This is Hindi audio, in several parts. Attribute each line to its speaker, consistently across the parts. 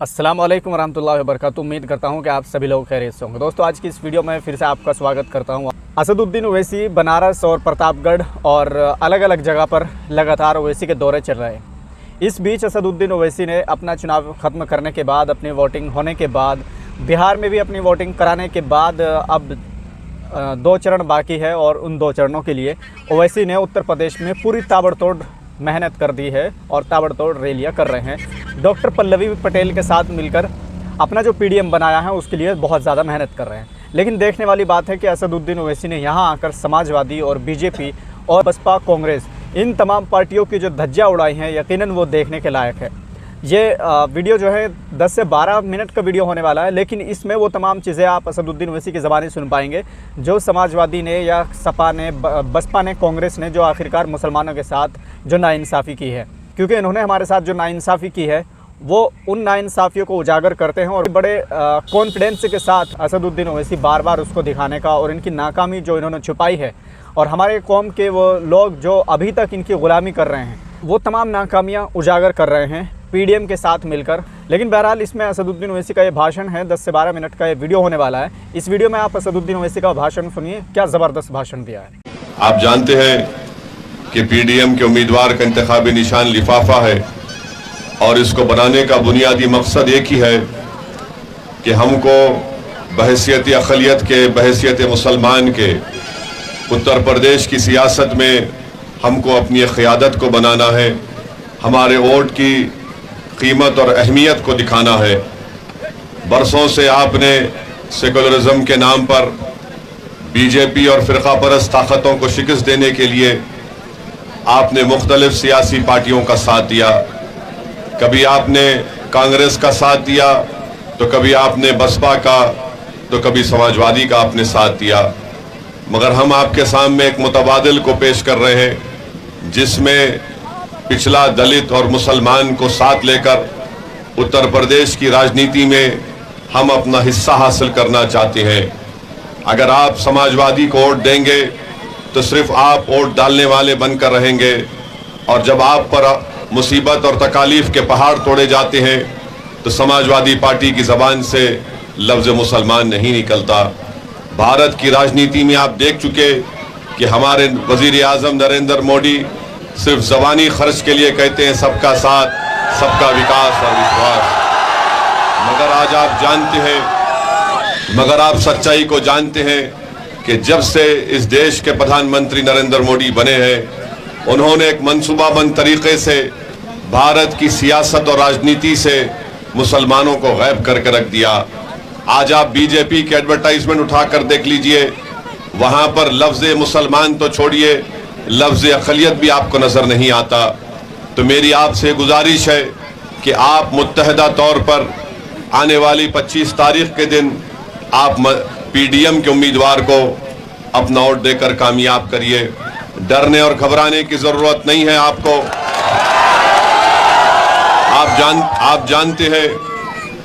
Speaker 1: अस्सलाम वालेकुम रहमतुल्लाहि व बरकातुहू। उम्मीद करता हूं कि आप सभी लोग खैरियत से होंगे। दोस्तों, आज की इस वीडियो में फिर से आपका स्वागत करता हूं। असदुद्दीन ओवैसी बनारस और प्रतापगढ़ और अलग अलग जगह पर लगातार ओवैसी के दौरे चल रहे हैं। इस बीच असदुद्दीन ओवैसी ने अपना चुनाव ख़त्म करने के बाद, अपनी वोटिंग होने के बाद, बिहार में भी अपनी वोटिंग कराने के बाद अब 2 चरण बाकी है और उन 2 चरणों के लिए ओवैसी ने उत्तर प्रदेश में पूरी ताबड़तोड़ मेहनत कर दी है और ताबड़तोड़ रैलियां कर रहे हैं। डॉक्टर पल्लवी पटेल के साथ मिलकर अपना जो पीडीएम बनाया है उसके लिए बहुत ज़्यादा मेहनत कर रहे हैं। लेकिन देखने वाली बात है कि असदुद्दीन ओवैसी ने यहाँ आकर समाजवादी और बीजेपी और बसपा, कांग्रेस, इन तमाम पार्टियों की जो धज्जियाँ उड़ाई हैं, यकीनन वो देखने के लायक है। ये वीडियो जो है 10 से 12 मिनट का वीडियो होने वाला है, लेकिन इसमें वो तमाम चीज़ें आप असदुद्दीन ओवैसी की ज़बानी सुन पाएंगे जो समाजवादी ने या सपा ने, बसपा ने, कांग्रेस ने जो आखिरकार मुसलमानों के साथ जो नाइंसाफ़ी की है। क्योंकि इन्होंने हमारे साथ जो नाइंसाफ़ी की है वो उन नाइंसाफ़ियों को उजागर करते हैं और बड़े कॉन्फिडेंस के साथ असदुद्दीन ओवैसी बार बार उसको दिखाने का और इनकी नाकामी जो इन्होंने छुपाई है और हमारे कौम के वो लोग जो अभी तक इनकी ग़ुलामी कर रहे हैं वो तमाम नाकामियाँ उजागर कर रहे हैं पीडीएम के साथ मिलकर। लेकिन बहरहाल इसमें असदुद्दीन ओवैसी का ये भाषण है, 10 से 12 मिनट का ये वीडियो होने वाला है। इस वीडियो में आप असदुद्दीन ओवैसी का भाषण सुनिए, क्या ज़बरदस्त भाषण दिया है।
Speaker 2: आप जानते हैं कि पीडीएम के उम्मीदवार का इंतखाबी निशान लिफाफा है और इसको बनाने का बुनियादी मकसद एक ही है कि हमको बहैसियत अक़लियत के, बहैसियत मुसलमान के उत्तर प्रदेश की सियासत में हमको अपनी क़यादत को बनाना है, हमारे वोट की कीमत और अहमियत को दिखाना है। बरसों से आपने सेकुलरिज्म के नाम पर बीजेपी और फ़िरका परस्त ताकतों को शिकस्त देने के लिए आपने मुख्तलिफ सियासी पार्टियों का साथ दिया। कभी आपने कांग्रेस का साथ दिया, तो कभी आपने बसपा का, तो कभी समाजवादी का आपने साथ दिया। मगर हम आपके सामने एक मुतबादिल को पेश कर रहे हैं जिसमें पिछला दलित और मुसलमान को साथ लेकर उत्तर प्रदेश की राजनीति में हम अपना हिस्सा हासिल करना चाहते हैं। अगर आप समाजवादी को वोट देंगे तो सिर्फ आप वोट डालने वाले बनकर रहेंगे और जब आप पर मुसीबत और तकालीफ के पहाड़ तोड़े जाते हैं तो समाजवादी पार्टी की ज़बान से लफ्ज़ मुसलमान नहीं निकलता। भारत की राजनीति में आप देख चुके कि हमारे वज़ीर आज़म नरेंद्र मोदी सिर्फ ज़बानी खर्च के लिए कहते हैं सबका साथ, सबका विकास और विश्वास, मगर आप सच्चाई को जानते हैं कि जब से इस देश के प्रधानमंत्री नरेंद्र मोदी बने हैं उन्होंने एक मंसूबाबंद तरीके से भारत की सियासत और राजनीति से मुसलमानों को गायब करके रख दिया। आज आप बीजेपी के एडवर्टाइजमेंट उठाकर देख लीजिए, वहां पर लफ्ज़ मुसलमान तो छोड़िए, लफ्ज़ अक़लियत भी आपको नज़र नहीं आता। तो मेरी आपसे गुजारिश है कि आप मुत्तहदा तौर पर आने वाली 25 तारीख के दिन आप पीडीएम के उम्मीदवार को अपना वोट देकर कामयाब करिए। डरने और घबराने की ज़रूरत नहीं है आपको। आप जानते हैं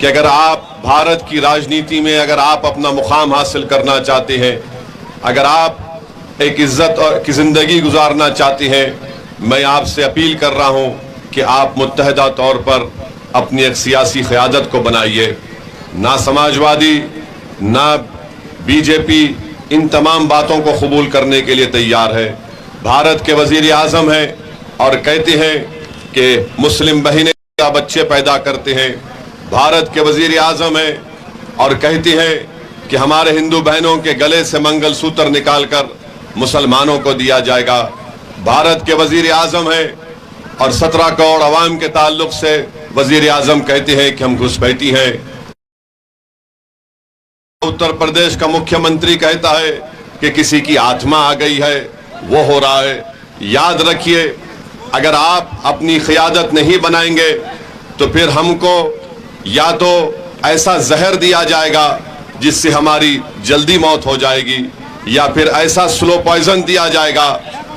Speaker 2: कि अगर आप भारत की राजनीति में अगर आप अपना मुकाम हासिल करना चाहते हैं, अगर आप एक इज्जत और की ज़िंदगी गुजारना चाहते हैं, मैं आपसे अपील कर रहा हूं कि आप मुत्तहदा तौर पर अपनी एक सियासी क़यादत को बनाइए। ना समाजवादी ना बीजेपी इन तमाम बातों को कबूल करने के लिए तैयार है। भारत के वज़ीर आज़म हैं और कहते हैं कि मुस्लिम बहनें बच्चे पैदा करते हैं। भारत के वज़ीर आज़म हैं और कहते हैं कि हमारे हिंदू बहनों के गले से मंगलसूत्र निकालकर मुसलमानों को दिया जाएगा। भारत के वज़ीर आज़म हैं और 17 करोड़ अवाम के ताल्लुक से वज़ीर आज़म कहते हैं कि हम घुसपैठी हैं। उत्तर प्रदेश का मुख्यमंत्री कहता है कि किसी की आत्मा आ गई है, वो हो रहा है। याद रखिए, अगर आप अपनी क़यादत नहीं बनाएंगे तो फिर हमको या तो ऐसा जहर दिया जाएगा जिससे हमारी जल्दी मौत हो जाएगी, या फिर ऐसा स्लो पॉइजन दिया जाएगा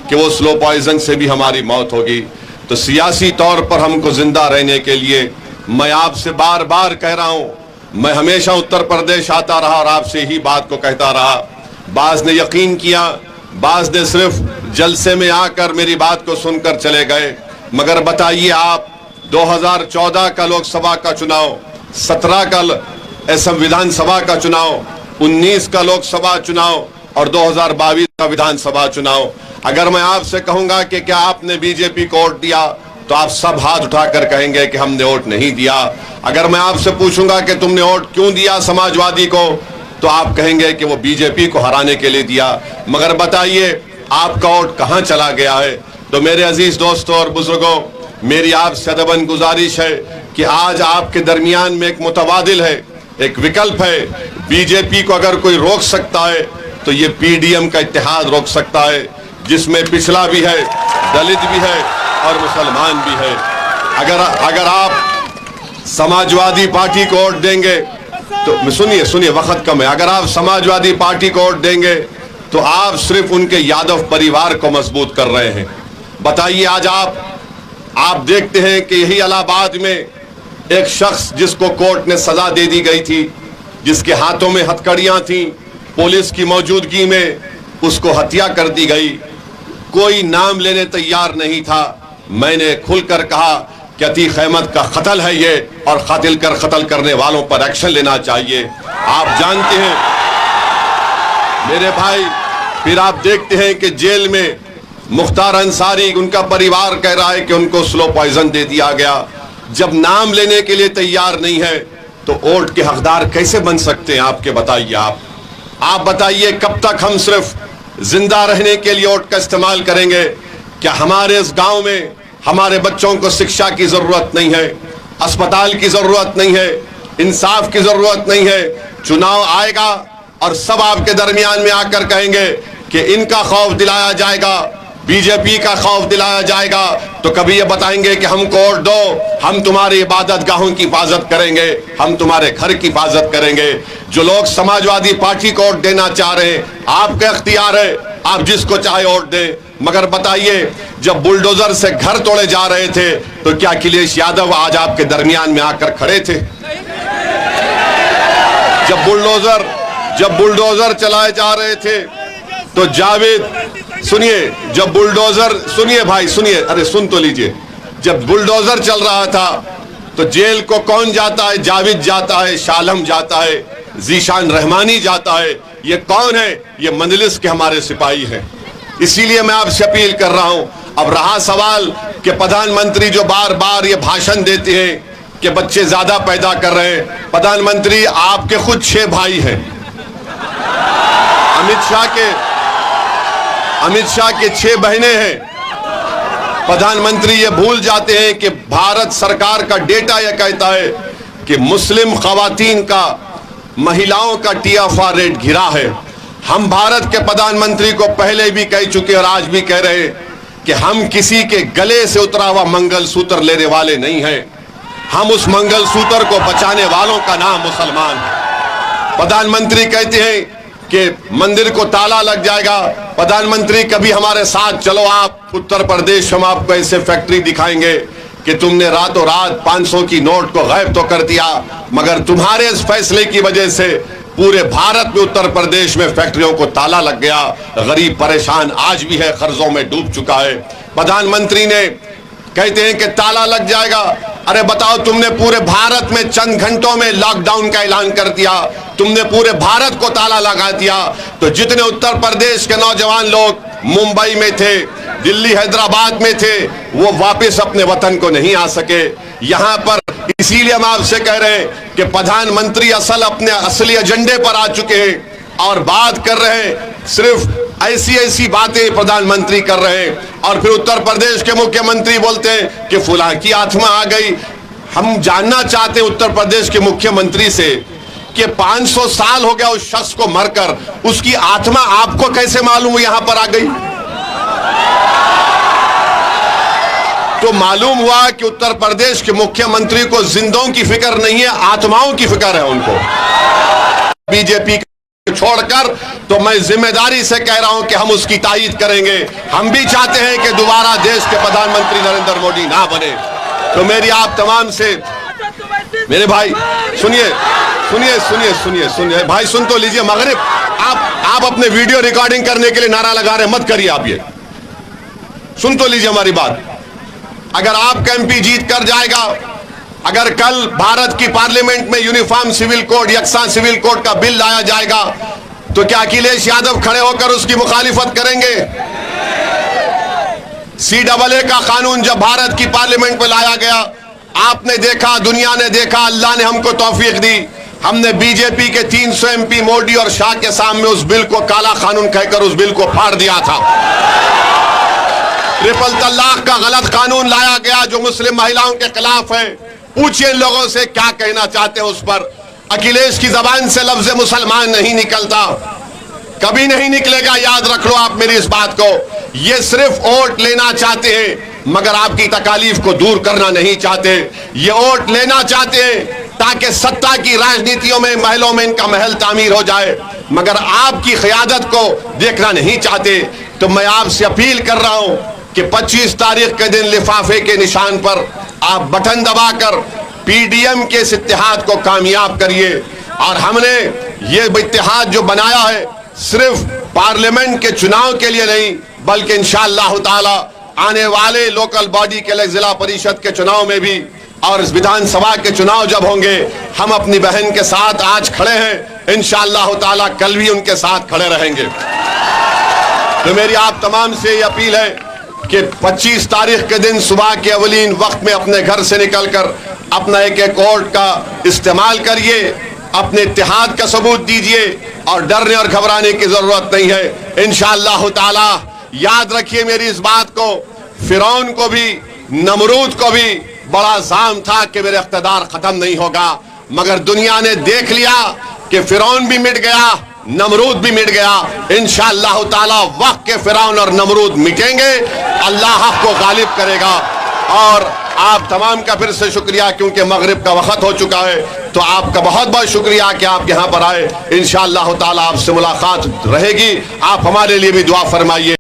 Speaker 2: कि वो स्लो पॉइजन से भी हमारी मौत होगी। तो सियासी तौर पर हमको जिंदा रहने के लिए मैं आपसे बार बार कह रहा हूँ, मैं हमेशा उत्तर प्रदेश आता रहा और आपसे ही बात को कहता रहा। बाज़ ने यकीन किया, बाज़ ने सिर्फ जलसे में आकर मेरी बात को सुनकर चले गए। मगर बताइए आप, 2014 का लोकसभा का चुनाव 17 का संविधान सभा का चुनाव, 19 का लोकसभा चुनाव और 2022 का विधानसभा चुनाव। अगर मैं आपसे कहूंगा कि क्या आपने बीजेपी को वोट दिया, तो आप सब हाथ उठाकर कहेंगे कि हमने वोट नहीं दिया। अगर मैं आपसे पूछूंगा कि तुमने वोट क्यों दिया समाजवादी को, तो आप कहेंगे कि वो बीजेपी को हराने के लिए दिया। मगर बताइए आपका वोट कहां चला गया है? तो मेरे अजीज दोस्तों और बुजुर्गों, मेरी आपसे अदबन गुजारिश है कि आज आपके दरमियान में एक मुतबादिल है, एक विकल्प है। बीजेपी को अगर कोई रोक सकता है तो ये पीडीएम का इत्तेहाद रोक सकता है, जिसमें पिछड़ा भी है, दलित भी है और मुसलमान भी है। अगर आप समाजवादी पार्टी को वोट देंगे तो सुनिए वक्त कम है। अगर आप समाजवादी पार्टी को वोट देंगे तो आप सिर्फ उनके यादव परिवार को मजबूत कर रहे हैं। बताइए आज आप देखते हैं कि यही इलाहाबाद में एक शख्स जिसको कोर्ट ने सजा दे दी गई थी, जिसके हाथों में हथकड़ियां थी, पुलिस की मौजूदगी में उसको हत्या कर दी गई। कोई नाम लेने तैयार नहीं था। मैंने खुलकर कहा कि अतीक अहमद का कत्ल है ये, और कत्ल करने वालों पर एक्शन लेना चाहिए। आप जानते हैं मेरे भाई, फिर आप देखते हैं कि जेल में मुख्तार अंसारी, उनका परिवार कह रहा है कि उनको स्लो पॉइजन दे दिया गया। जब नाम लेने के लिए तैयार नहीं है तो वोट के हकदार कैसे बन सकते हैं आपके? बताइए आप बताइए कब तक हम सिर्फ जिंदा रहने के लिए वोट का इस्तेमाल करेंगे? क्या हमारे इस गांव में हमारे बच्चों को शिक्षा की जरूरत नहीं है, अस्पताल की जरूरत नहीं है, इंसाफ की जरूरत नहीं है? चुनाव आएगा और सब आपके दरमियान में आकर कहेंगे कि इनका खौफ दिलाया जाएगा, बीजेपी का खौफ दिलाया जाएगा, तो कभी ये बताएंगे कि हमको वोट दो, हम तुम्हारी इबादत गाहों की हिफाजत करेंगे, हम तुम्हारे घर की हिफाजत करेंगे। जो लोग समाजवादी पार्टी को वोट देना चाह रहे हैं, आपका इख्तियार है, आप जिसको चाहे वोट दें। मगर बताइए जब बुलडोजर से घर तोड़े जा रहे थे तो क्या अखिलेश यादव आज आपके दरमियान में आकर खड़े थे? जब बुलडोजर चलाए जा रहे थे तो जावेद, सुनिए भाई सुनिए, अरे सुन तो लीजिए। जब बुलडोजर चल रहा था तो जेल को कौन जाता है? जावेद जाता है, शालम जाता है, जीशान रहमानी जाता है। ये कौन है? ये मंजलिस के हमारे सिपाही हैं। इसीलिए मैं आपसे अपील कर रहा हूं। अब रहा सवाल कि प्रधानमंत्री जो बार बार ये भाषण देते हैं कि बच्चे ज्यादा पैदा कर रहे हैं, प्रधानमंत्री आपके खुद 6 भाई हैं। अमित शाह के 6 बहनें हैं। प्रधानमंत्री ये भूल जाते हैं कि भारत सरकार का डेटा यह कहता है कि मुस्लिम खवातीन का, महिलाओं का TFR रेट गिरा है। हम भारत के प्रधानमंत्री को पहले भी कह चुके और आज भी कह रहे हैं कि हम किसी के गले से उतरा हुआ मंगलसूत्र लेने वाले नहीं हैं। हम उस मंगलसूत्र को बचाने वालों का नाम मुसलमान है। प्रधानमंत्री कहते हैं कि मंदिर को ताला लग जाएगा। प्रधानमंत्री कभी हमारे साथ चलो, आप उत्तर प्रदेश, हम आपको ऐसे फैक्ट्री दिखाएंगे कि तुमने रातों रात 500 की नोट को गायब तो कर दिया, मगर तुम्हारे इस फैसले की वजह से पूरे भारत में, उत्तर प्रदेश में फैक्ट्रियों को ताला लग गया। गरीब परेशान आज भी है, कर्जों में डूब चुका है। प्रधानमंत्री ने कहते हैं कि ताला लग जाएगा। अरे बताओ, तुमने पूरे भारत में चंद घंटों में लॉकडाउन का ऐलान कर दिया, तुमने पूरे भारत को ताला लगा दिया। तो जितने उत्तर प्रदेश के नौजवान लोग मुंबई में थे, दिल्ली, हैदराबाद में थे, वो वापस अपने वतन को नहीं आ सके। यहाँ पर इसीलिए हम आपसे कह रहे हैं कि प्रधानमंत्री अपने असली एजेंडे पर आ चुके हैं और बात कर रहे हैं, सिर्फ ऐसी बातें प्रधानमंत्री कर रहे हैं। और फिर उत्तर प्रदेश के मुख्यमंत्री बोलते हैं कि फुलां की आत्मा आ गई। हम जानना चाहते हैं उत्तर प्रदेश के मुख्यमंत्री से कि 500 साल हो गया उस शख्स को मरकर, उसकी आत्मा आपको कैसे मालूम यहां पर आ गई? तो मालूम हुआ कि उत्तर प्रदेश के मुख्यमंत्री को जिंदों की फिक्र नहीं है, आत्माओं की फिक्र है उनको। बीजेपी छोड़कर, तो मैं जिम्मेदारी से कह रहा हूं कि हम उसकी तायीद करेंगे। हम भी चाहते हैं कि दोबारा देश के प्रधानमंत्री नरेंद्र मोदी ना बने। तो मेरी आप तमाम से, मेरे भाई सुनिए भाई, सुन तो लीजिए। मगरिब आप अपने वीडियो रिकॉर्डिंग करने के लिए नारा लगा रहे, मत करिए आप। ये सुन तो लीजिए हमारी बात। अगर आपका MP जीत कर जाएगा अगर कल भारत की पार्लियामेंट में यूनिफॉर्म सिविल कोड, यकसा सिविल कोड का बिल लाया जाएगा तो क्या अखिलेश यादव खड़े होकर उसकी मुखालिफत करेंगे? CAA का कानून जब भारत की पार्लियामेंट में लाया गया, आपने देखा, दुनिया ने देखा, अल्लाह ने हमको तौफीक दी, हमने बीजेपी के 300 MP मोदी और शाह के सामने उस बिल को काला कानून कहकर उस बिल को फाड़ दिया था। ट्रिपल तलाक का गलत कानून लाया गया जो मुस्लिम महिलाओं के खिलाफ है। पूछिए लोगों से क्या कहना चाहते हैं उस पर। अखिलेश की जबान से लफ्ज मुसलमान नहीं निकलता, कभी नहीं निकलेगा, याद रख लो आप मेरी इस बात को। ये सिर्फ वोट लेना चाहते हैं मगर आपकी तकालीफ को दूर करना नहीं चाहते। ये वोट लेना चाहते हैं ताकि सत्ता की राजनीतियों में, महलों में इनका महल तामीर हो जाए, मगर आपकी क़यादत को देखना नहीं चाहते। तो मैं आपसे अपील कर रहा हूं कि 25 तारीख के दिन लिफाफे के निशान पर आप बटन दबाकर PDM के इस इत्तेहाद को कामयाब करिए। और हमने ये इत्तेहाद जो बनाया है सिर्फ पार्लियामेंट के चुनाव के लिए नहीं, बल्कि इंशाअल्लाह ताला आने वाले लोकल बॉडी के लिए जिला परिषद के चुनाव में भी और विधानसभा के चुनाव जब होंगे, हम अपनी बहन के साथ आज खड़े हैं, इंशाअल्लाह ताला कल भी उनके साथ खड़े रहेंगे। तो मेरी आप तमाम से ये अपील है कि 25 तारीख के दिन सुबह के अवलीन वक्त में अपने घर से निकलकर अपना एक वोट का इस्तेमाल करिए, अपने इत्तेहाद का सबूत दीजिए और डरने और घबराने की जरूरत नहीं है। इंशाअल्लाह ताला याद रखिए मेरी इस बात को, फिरौन को भी, नमरूद को भी बड़ा जाम था कि मेरा इख्तिदार खत्म नहीं होगा, मगर दुनिया ने देख लिया कि फिरौन भी मिट गया, नमरूद भी मिट गया। इंशाअल्लाह ताला वक्त के फिरौन और नमरूद मिटेंगे, अल्लाह हक को गालिब करेगा। और आप तमाम का फिर से शुक्रिया, क्योंकि मगरिब का वक्त हो चुका है, तो आपका बहुत बहुत शुक्रिया कि आप यहाँ पर आए। इंशाअल्लाह ताला आपसे मुलाकात रहेगी, आप हमारे लिए भी दुआ फरमाइए।